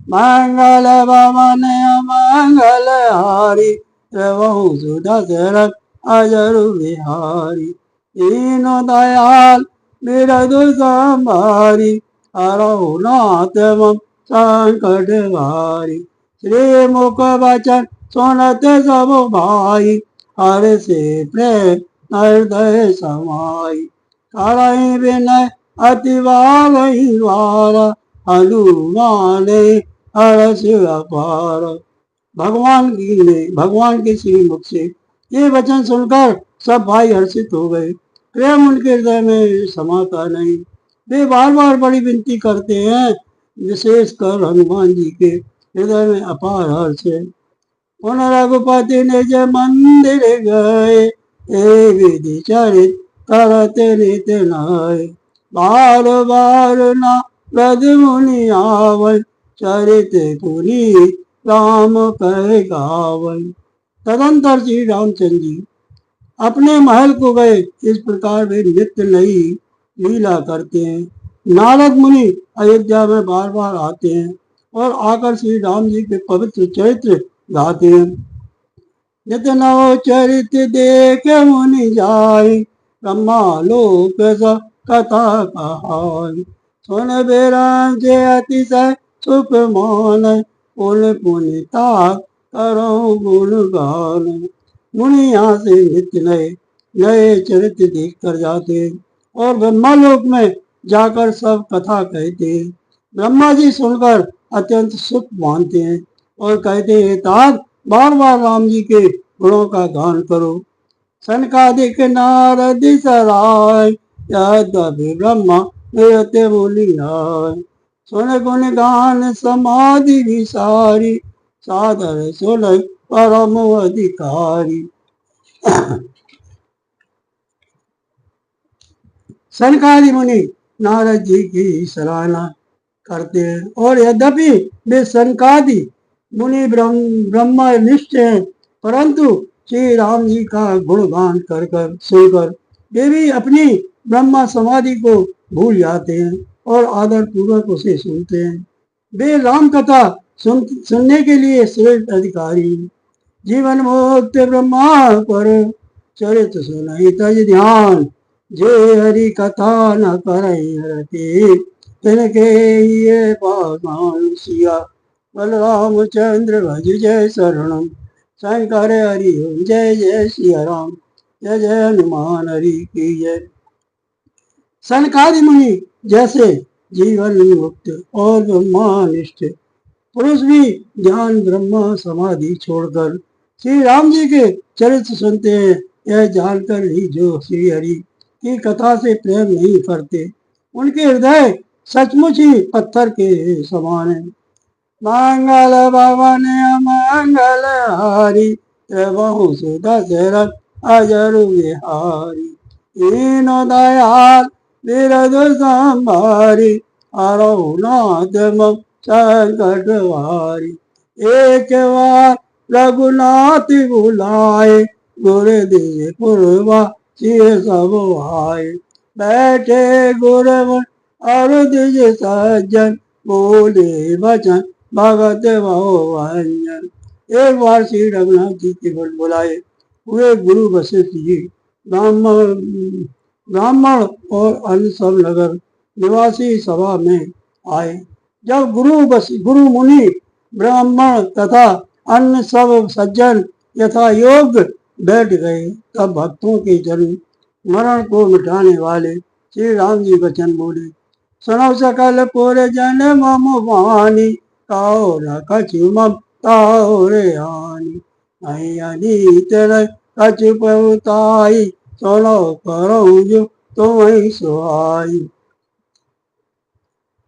मंगल भवन मंगल हारी, प्रभु सुदशरथ अजर बिहारी। दीन दयाल बिरदु संभारी, हरहु नाथ मम संकट भारी। श्री मुख वचन सुनत सब भाई, हर से प्रेम हृदय समाई। करई विनय अति वारही वारा, हनुमान हर्ष अपार। भगवान के श्री मुख से ये वचन सुनकर सब भाई हर्षित हो गए। प्रेम उनके हृदय में समाता नहीं। वे बार बार बड़ी विनती करते हैं। विशेषकर हनुमान जी के हृदय में अपार हर्ष है। उन रघुपति निज मंदिर गए, ए विधि चरित करत नित नय। बार बार ना रद मुनि आवै, चरित पुनीत राम कह गावै। तदंतर श्री रामचंद्र जी अपने महल को गए। इस प्रकार वे नित्य नई लीला करते हैं। नारद मुनि अयोध्या में बार बार आते हैं और आकर श्री राम जी के पवित्र चरित्र गाते हैं। नित नव चरित देख मुनि जाय, ब्रह्मा लोक स कथा कहाय। सुन बिरंज अतिशय सुख मान, पुन पुनिता करो गुण गान। मुनि यहाँ से नित्य नए नए चरित्र देख कर जाते हैं और ब्रह्मालोक में जाकर सब कथा कहते हैं। ब्रह्मा जी सुनकर अत्यंत सुख मानते हैं और कहते हैं, तात बार बार राम जी के गुणों का गान करो। सनकादिक नारद सराय, यद्यपि ब्रह्मा निरत मुनि आय। सुन गुण गान समाधि विसारी, सादर सुन परम अधिकारी। सनकादि मुनि नारद जी की सराहना करते हैं और यद्यपि वे सनकादि मुनि ब्रह्मनिष्ठ हैं, परंतु श्री राम जी का गुणगान कर कर सुनकर वे भी अपनी ब्रह्मा समाधि को भूल जाते हैं और आदर पूर्वक उसे सुनते हैं। वे राम कथा सुनने के लिए श्रेष्ठ अधिकारी। जीवन मुक्त ब्रह्मा पर चरित सुनहि तज ध्यान, जे हरि कथा न करई रति, तिनके ये पासान सिया। बलरामचंद्र भज जय शरणम, शंकर हरि जय जय सिया राम, जय जय हनुमान हरि की जय। सनकादि मुनि जैसे जीवन मुक्त और ब्रह्मानिष्ठ पुरुष भी ज्ञान ब्रह्मा समाधि छोड़कर श्री राम जी के चरित्र सुनते हैं। यह जानकर ही जो श्री हरि की कथा से प्रेम नहीं करते, उनके हृदय सचमुच ही पत्थर के समान है। मंगल भवन मंगल हारी, प्रभु सुदशरथ अजर बिहारी। दीन दयाल बिरदु संभारी, हरहु नाथ मम संकट भारी। एक बार रघुनाथ बुलाए, गुरुदेव पुरवा सिर सब आए। बैठे गुरु और द्विज सज्जन, बोले वचन भगत भंजन। एक बार श्री रघुनाथ जी के बुलाए हुए गुरु वशिष्ठ जी ब्राह्मण और अन्य सब नगर निवासी सभा में आए। जब गुरु मुनि ब्राह्मण तथा अन्य सब सज्जन यथा योग्य बैठ गए, तब भक्तों के जन्म मरण को मिटाने वाले श्री राम जी वचन बोले। सुनो सकल पुर जन मम वाणी, काओ न कछु मम ताओ रे हानि। अनित कछु पहुताई, सुनो करो जो तुम्हें सुहाई।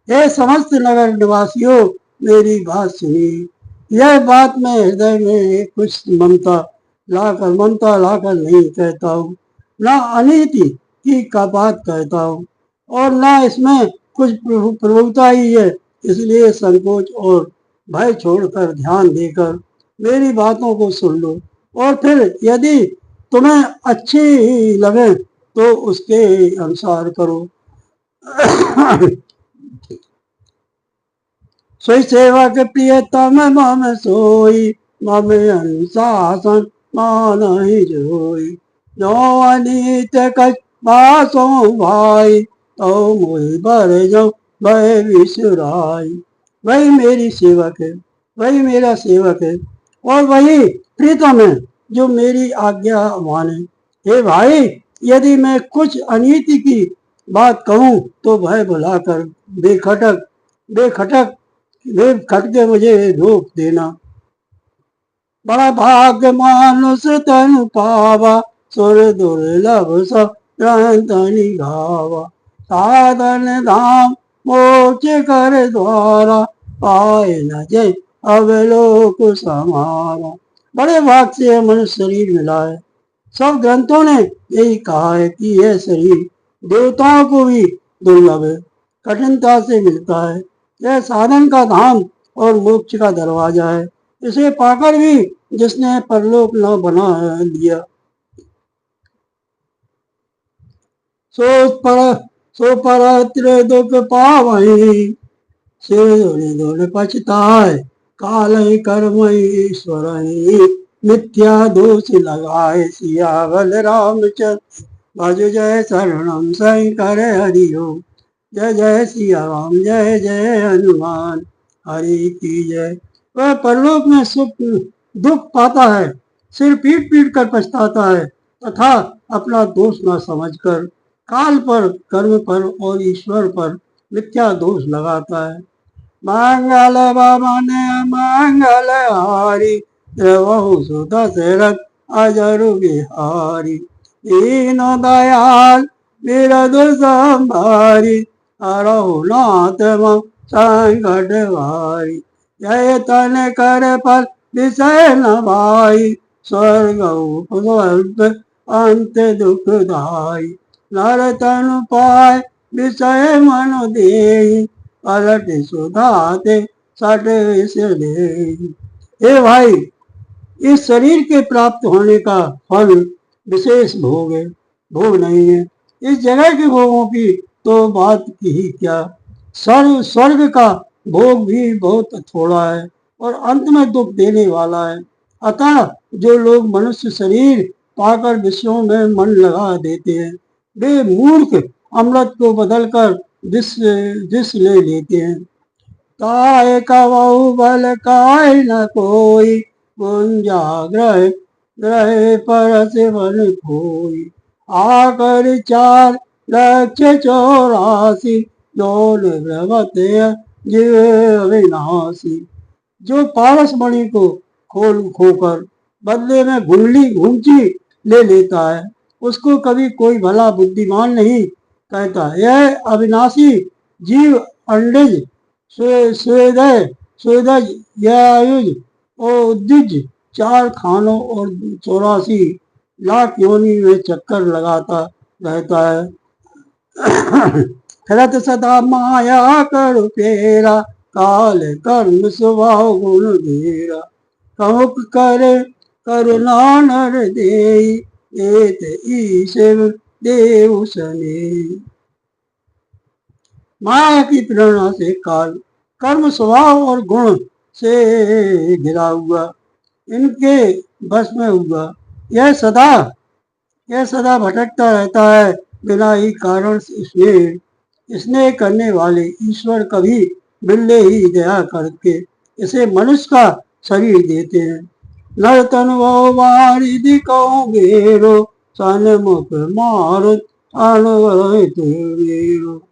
हे समस्त नगर निवासियों, मेरी बात सुनिए। यह बात मैं हृदय में कुछ ममता लाकर नहीं कहता हूँ, न अनिति की का बात कहता हूँ और न इसमें कुछ प्रभुता ही है। इसलिए संकोच और भय छोड़कर ध्यान देकर मेरी बातों को सुन लो और फिर यदि तुम्हें अच्छी लगे तो उसके अनुसार करो। सोई सेवक प्रियतम मम सोई, मम अनुशासन मानहि जोई। जो अनित कछ बासो भाई, तो मोहि बर जो भय विसुराई। वही मेरी सेवक है, वही मेरा सेवक है, और वही प्रीतम है जो मेरी आज्ञा माने। हे भाई, यदि मैं कुछ अनीति की बात कहूँ तो भय भुलाकर बेखटक बेखटक बेखटके मुझे रोक देना। बड़ा भाग्य मानुष तनु पावा, सुर दुर्लभ सब तनि गावा। साधन धाम मोक्ष कर द्वारा, पाए न जय अवलोक समारा। बड़े भाग से मनुष्य शरीर मिला है। सब ग्रंथों ने यही कहा है कि यह शरीर देवताओं को भी दुर्लभ है, कठिनता से मिलता है। यह साधन का धाम और मोक्ष का दरवाजा है। इसे पाकर भी जिसने परलोक न बना लिया, सो पर दुख पावही, सिर पछताए काल कर्म ईश्वर। मिथ्या दोष लगाए सिया बलरामचंद्र, भज जय शरणम शंकर हरिओम। जय जय सिया राम, जय जय हनुमान, हरि की जय। वह परलोक में सुख दुख पाता है, सिर पीट पीट कर पछताता है तथा अपना दोष न समझकर काल पर, कर्म पर और ईश्वर पर मिथ्या दोष लगाता है। मंगल भवन मंगल हारी, द्रवहु सुत दशरथ अजर बिहारी। दीन दयाल बिरधु संभारी, हरहु नाथ मम संकट भारी। जय तन कर पर विषय न भाई, स्वर्ग उपवर्ग अंत दुखदाई। नर तनु पाय विषय मन देहि, पलट सुधाते सट विसरे। हे भाई, इस शरीर के प्राप्त होने का फल विशेष भोग है, भोग नहीं है। इस जगह के भोगों की तो बात की ही क्या, स्वर्ग का भोग भी बहुत थोड़ा है और अंत में दुख देने वाला है। अतः जो लोग मनुष्य शरीर पाकर विषयों में मन लगा देते हैं, वे मूर्ख अमृत को बदलकर विष ले लेते हैं। काय कवौ बल काय न कोई, गुंजा ग्रह ग्रह परस बन खोई। आकर 4,84,000, जोन भ्रमत जीव अविनाशी। जो पारस मणि को खोकर बदले में गुल्ली घुंची ले लेता है, उसको कभी कोई भला बुद्धिमान नहीं कहता। यह अविनाशी जीव अंडज स्वेदय स्वेदज यायुज और उद्दिज 4 खानों और 84 लाख योनि में चक्कर लगाता रहता है। फिरत सदा माया कर फेरा, काल कर्म स्वभाव गुण घेरा। कमुक करे करुणा नर देई, एत ईश्वर देव सने। माया की प्रेरणा से काल कर्म स्वभाव और गुण से घिरा हुआ, इनके बस में हुआ, यह सदा भटकता रहता है बिना ही कारण। स्नेह करने वाले ईश्वर कभी बिल्ले ही दया करके इसे मनुष्य का शरीर देते हैं। नर तन वो बारिधि कहो घेरो, सन्मुख मारुत अनुग्रहित मेरो।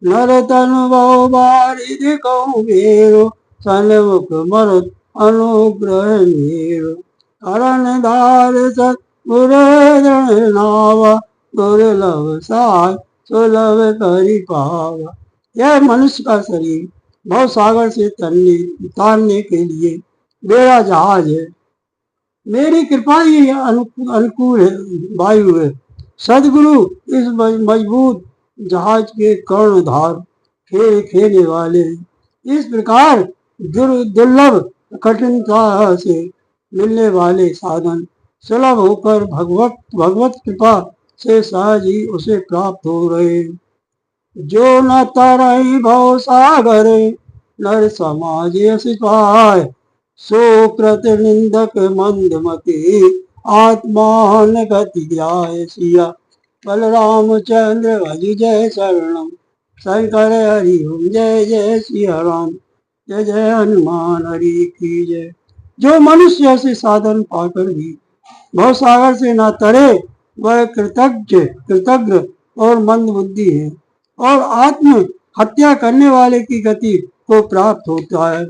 नर तन वो बारिधि कहो घेरो, सन्मुख मरुत अनुग्रह मेरो। करण धार सत गुर नावा, दुर्लभ साय सुलभ करि पावा। यह मनुष्य का शरीर भव सागर से तारने के लिए मेरा जहाज है। मेरी कृपा ही अनुकूल है वायु है। सदगुरु इस मजबूत जहाज के कर्णधार खेने वाले हैं। इस प्रकार दुर्लभ कठिनता से मिलने वाले साधन सुलभ होकर भगवत कृपा से सहज ही उसे प्राप्त हो रहे। जो न तरई भव सागर नर समाज यश पाय, सो कृत निंदक मंदमति आत्मान गति जाय। सिया बलरामचंद्र भज जय शरणम, शंकर हरि ओम जय जय सिया राम, जय जय हनुमान हरि की जय। जो मनुष्य से साधन पाकर भी भवसागर से न तरे, वह कृतज्ञ और मंद बुद्धि है और आत्म हत्या करने वाले की गति को प्राप्त होता है।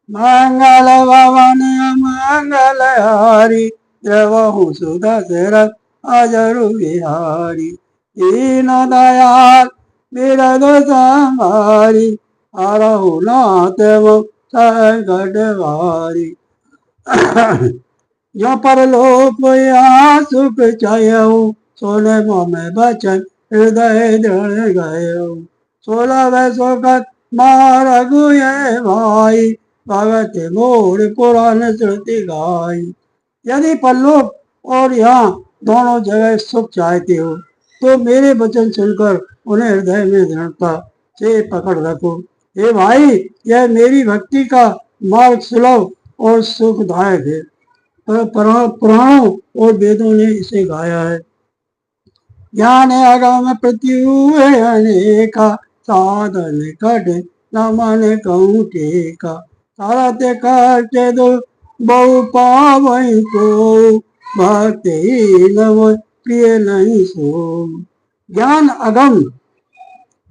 मंगल भवन मंगल हारी, द्रवहु सुदशरथ अजरु बिहारी। दीन दयाल बिरद संहारी, हरहु नाथ संकट भारी। जो परलोक या सुख चाहऊ, सोने में बचन हृदय दृढ़ गयो। 16 शोकत मारगु ये भाई, भगत मोर पुराण श्रुति गाई। यदि परलोक और यहाँ दोनों जगह सुख चाहते हो तो मेरे वचन सुनकर उन्हें हृदय में दृढ़ता से पकड़ रखो। हे भाई, यह मेरी भक्ति का मार्ग सुलभ और सुखदायक है। पुराणों और वेदों ने इसे गाया है। ज्ञान अगम प्रत्युह अनेका, साधन कट न मन कहूँ टेका। सारथ कष्ट दो बहु पावई को, भक्ति नव प्रिय नहीं सो। ज्ञान अगम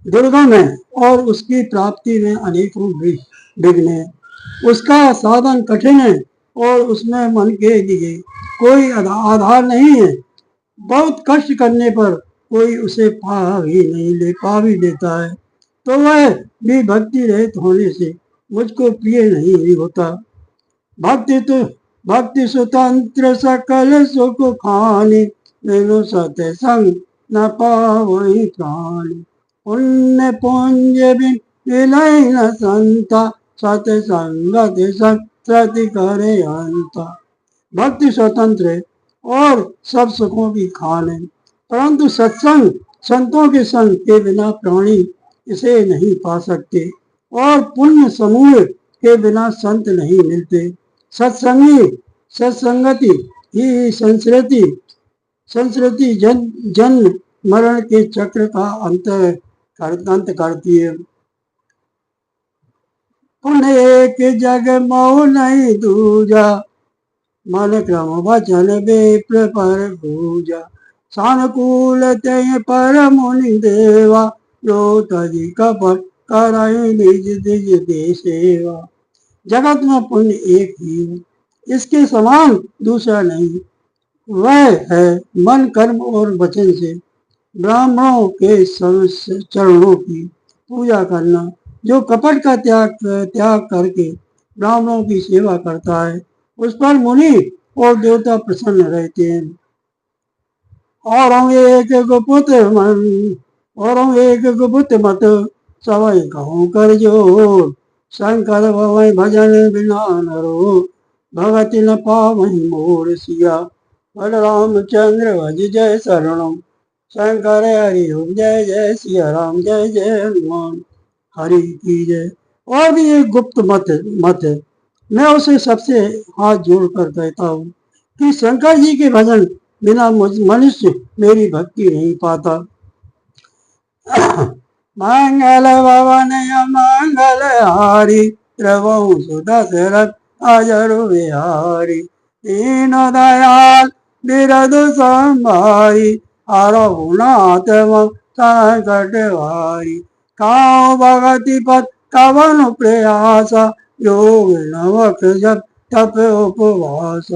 दुर्गम है और उसकी प्राप्ति में अनेकों विघ्न है। उसका साधन कठिन है और उसमें मन के लिए कोई आधार नहीं है। बहुत कष्ट करने पर कोई उसे पा भी लेता है तो वह भी भक्ति रहित होने से मुझको प्रिय नहीं होता। भक्ति स्वतंत्र सकल सुख खानी, मेनो सत्य संग न पावई प्राणी। पुण्य पुंज बिन मिलई न संता, सत्य संगत सत्य करे अंता। भक्ति स्वतंत्र है और सब सुखों की खान है, परंतु सत्संग संतों के संग के बिना प्राणी इसे नहीं पा सकते और पुण्य समूह के बिना संत नहीं मिलते। सत्संगति ही संस्कृति जन्म मरण के चक्र का अंत करती है। पुण्य एक जग मोह नहीं दूजा, मन क्रम वचन विप्र पर पूजा। सानुकूल ते पर मुनि देवा, जो तजी कपट कराई निज निज दे सेवा। जगत में पुण्य एक ही है, इसके समान दूसरा नहीं। वह है मन कर्म और वचन से ब्राह्मणों के चरणों की पूजा करना। जो कपट का त्याग करके ब्राह्मणों की सेवा करता है, उस पर मुनि और देवता प्रसन्न रहते हैं। और एक गुप्त मत सवई कहूँ कर जोर, शंकर भवै भजन बिना नरो, भगति न पावहि मोर। सिया बलरामचंद्र भज जय शरणम, शंकर हरि ओम जय जय सिया राम, जय जय हनुमान हरि की जय। और भी एक गुप्त मत है, मैं उसे सबसे हाथ जोड़कर कहता हूँ कि शंकर जी के भजन बिना मनुष्य मेरी भक्ति नहीं पाता। मंगल भवन मंगल हारी, द्रवहु सुदशरथ अजरु बिहारी। दीन दयाल बिरद संभारी, हरहु नाथ संकट भारी। काऊ भगति पथ कवन प्रयास, योग नवक जप तप उपवास।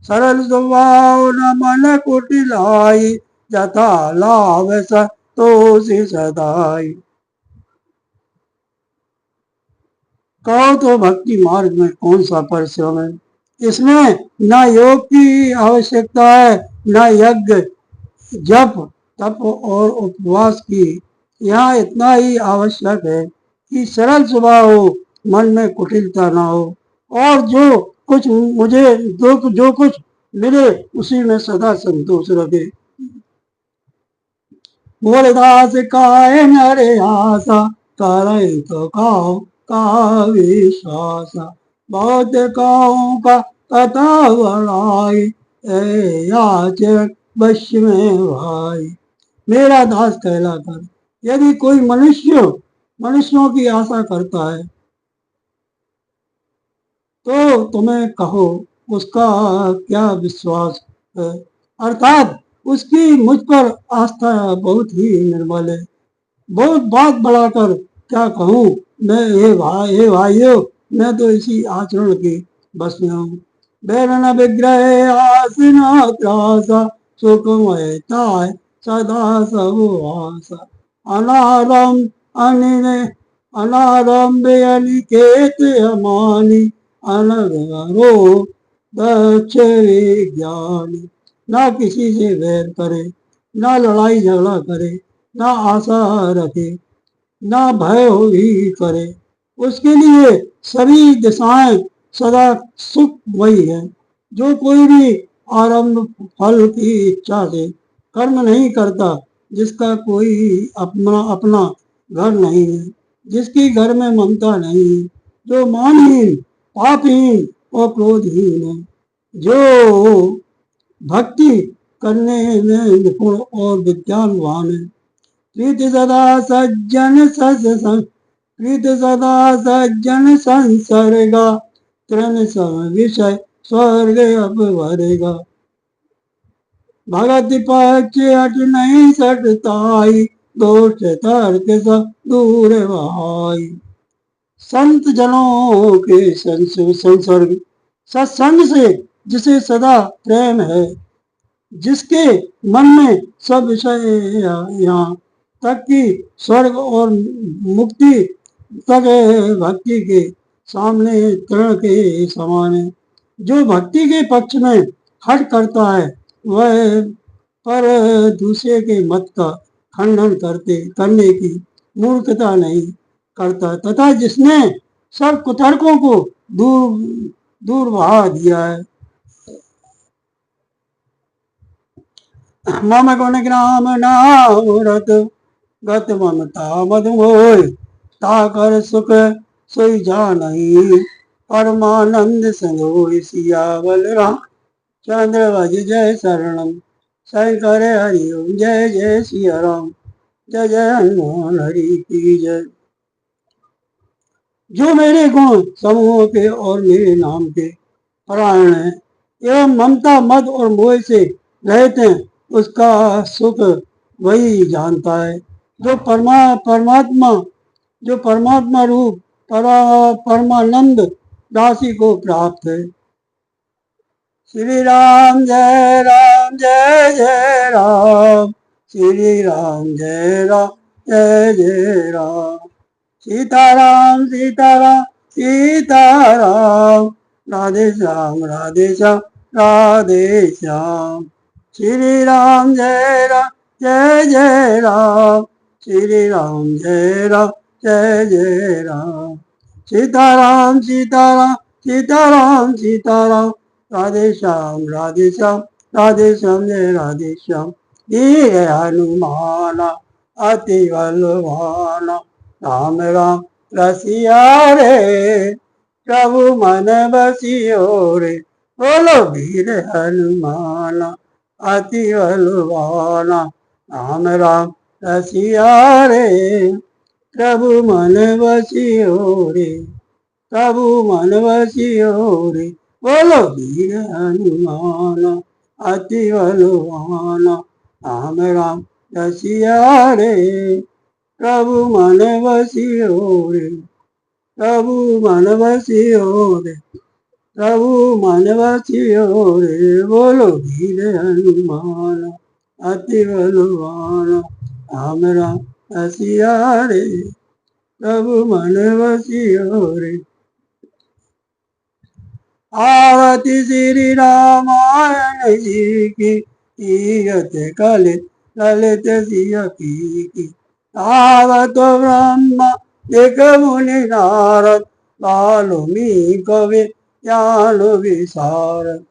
सरल स्वभाव न मन कुटिलाई, जथा लाभ तोषि सदाई। कहो तो भक्ति मार्ग में कौन सा परिश्रम है? इसमें न योग की आवश्यकता है, न यज्ञ जप तप और उपवास की। यहाँ इतना ही आवश्यक है कि सरल स्वभाव हो, मन में कुटिलता न हो, और जो कुछ मिले उसी में सदा संतोष रखे। मोरदास काहे नरे आशा, करे तो काओ का विश्वासा। बहुत काओ का कथा बढ़ाई, ए याचक वश में भाई। मेरा दास कहला कर। यदि कोई मनुष्यों की आशा करता है तो तुम्हें कहो उसका क्या विश्वास है। अर्थात उसकी मुझ पर आस्था बहुत ही निर्मल है। बहुत बात बढ़ाकर क्या कहूँ मैं, हे भाइयों, मैं तो इसी आचरण की बस में हूँ। बैरन विग्रह आसना त्रासा, सुखमय ताय सदा सब आशा। अनारम अनिने अनारंभ अनिकेत अमानी, अनगरो दक्ष विज्ञानी। ना किसी से वैर करे, ना लड़ाई झगड़ा करे, ना आशा रखे, ना भय ही करे। उसके लिए सभी दिशाएं सदा सुख वही है। जो कोई भी आरंभ फल की इच्छा से कर्म नहीं करता, जिसका कोई अपना अपना घर नहीं है, जिसकी घर में ममता नहीं है, जो मानहीन, पापहीन और क्रोधहीन है, जो भक्ति करने में निपुण और विज्ञानवान है। प्रीति सदा सज्जन प्रीति सदा सज्जन संसर्गा, तृण सम विषय स्वर्ग अब भरेगा। भगत पक्ष अट नहीं सटताई, दोष तर्क सब दूर भाई। संत जनों के संसर्ग, सत्संग से जिसे सदा प्रेम है, जिसके मन में सब विषय यहाँ तक कि स्वर्ग और मुक्ति तक भक्ति के सामने तृण के समान है। जो भक्ति के पक्ष में हट करता है वह पर दूसरे के मत का खंडन करने की मूर्खता नहीं करता, तथा जिसने सब कुतर्कों को दूर दूर बहा दिया है। मम गुण ग्राम नाम रत, गत ममता मद मोय। ताकर सुख सोई जानही, परमानंद संग होय सियावल राम। चंद्र भज जय शरणम, शंकर हरि ओम। जय जय सिया राम, जय जय हनुमान हरि की जय। जो मेरे गुण समूह के और मेरे नाम के परायण है, एवं ममता मद और मोह से रहित हैं, उसका सुख वही जानता है जो परमात्मा रूप परमानंद राशि को प्राप्त है। श्री राम जय राम जय जय राम, श्री राम जय राम जय जय राम। सीताराम सीताराम सीताराम, राधे श्याम राधे श्याम राधे श्याम। श्री राम जय जय राम, श्री राम जय जय राम। सीताराम सीताराम सीताराम सीताराम, राधे श्याम राधे श्याम राधे श्याम जय राधे श्याम। ये हनुमाना अति बलवाना, राम राम रसिया रे, प्रभु मन बसियो रे। बोलो वीर हनुमाना अति बलवाना, राम राम रसिया रे, प्रभु मन बसियो रे, प्रभु मन बसियो रे। बोलो वीर हनुमाना अति बलवाना, राम राम रसिया रे, प्रभु मन बसियो रे, प्रभु मन बसियो रे, प्रभु मन बसियो रे। बोलो वीर हनुमान अति बलवान, राम राम रसिया रे, प्रभु मन बसियो रे। आरती श्री रामायण जी की, तीरथ कलित ललित सिया की। आवत ब्रह्मा एक मुनि नारद, वाल्मीकि कवि ज्ञान विशारद।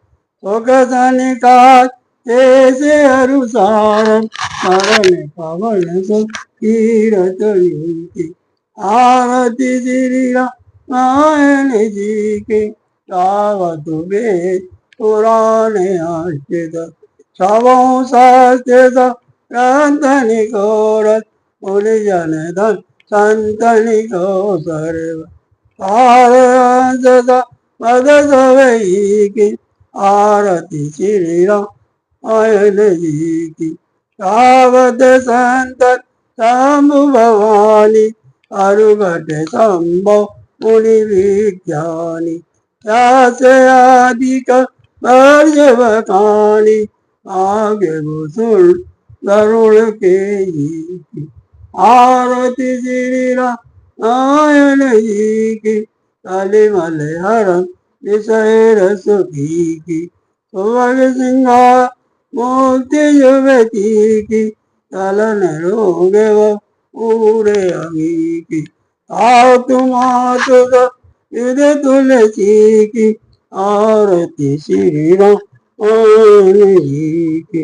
सुखसनिकाय ऐसे अनुसारम शरण पवन सुख कीरत नीति। आरती श्री रामायण जी की गावत वेद पुराण आश्रित सबों शास्त्र ग्रंथ निकोरत मुनि जन धन संतन को सर्व आरत मद सवई की आरती श्री रामायण जी की गावत संत शंभु भवानी अरुघट संभव मुनि विज्ञानी व्यास आदिक वर्ज बखानी आगे भूषुल गरुड़ के जी। आरती श्री रामायण जी की कलिमल हरण विषय रस की सुवर्ग सिंहा मुक्ति युवती की चलन रोग पूरे अमी की आओ तुम विद तुलसी की आरती श्री राम जी की।